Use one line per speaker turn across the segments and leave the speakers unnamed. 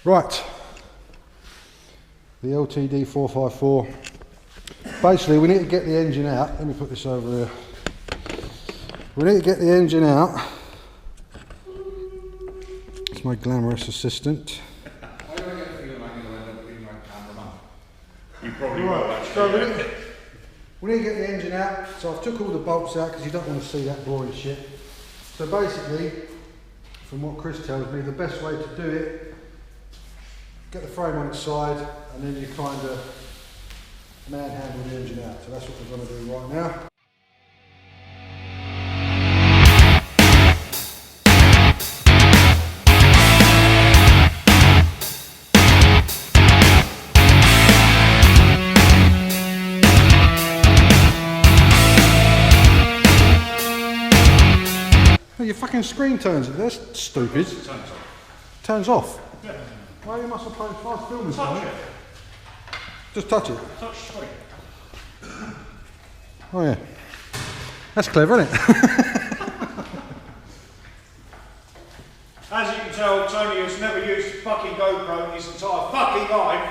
Right, the LTD 454. Basically, we need to get the engine out. Let me put this over here. We need to get the engine out. It's my glamorous assistant.
You probably will actually.
So we need to get the engine out. So I've took all the bolts out because you don't want to see that boring shit. So basically, from what Chris tells me, the best way to do it, get the frame on its side and then you kind of manhandle the engine out. So that's what we're going to do right now. Your fucking screen turns. That's stupid. Turns off.
Yeah.
Why you must have played fast filming?
Touch it.
Just touch it.
Touch screen.
Oh yeah. That's clever, isn't it?
As you can tell, Tony has never used a fucking GoPro in his entire fucking life.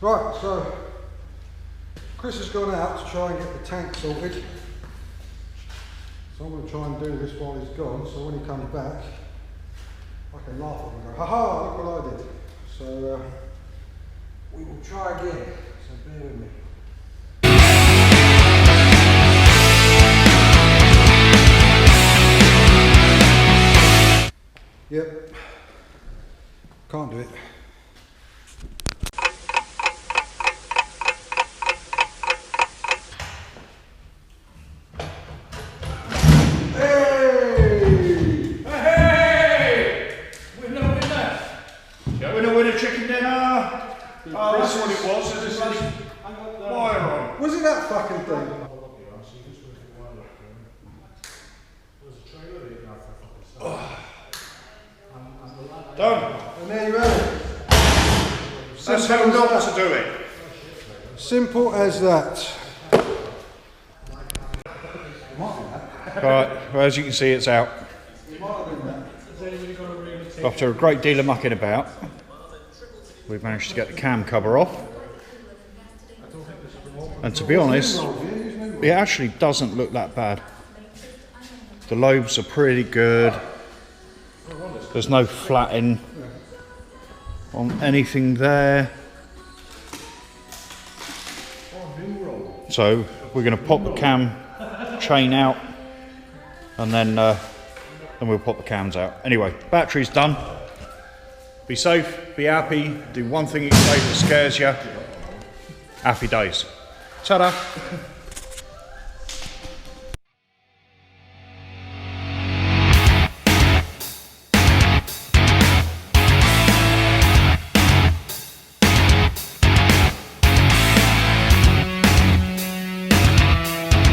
Right, so Chris has gone out to try and get the tank sorted. So I'm going to try and do this while he's gone, so when he comes back, I can laugh at him and go, haha, look what I did. So we will try again, so bear with me. Yep, can't do it.
Chicken dinner. Oh, that's what it was. So this is wire on.
Was it that fucking thing?
Done.
And there you have it.
That's how not to do it.
Simple as that.
Right, well, as you can see, it's out. After a great deal of mucking about, we've managed to get the cam cover off. And to be honest, it actually doesn't look that bad. The lobes are pretty good. There's no flatting on anything there. So we're going to pop the cam chain out and then we'll pop the cams out. Anyway, battery's done. Be safe, be happy, do one thing each day that scares you. Happy days. Ta-da!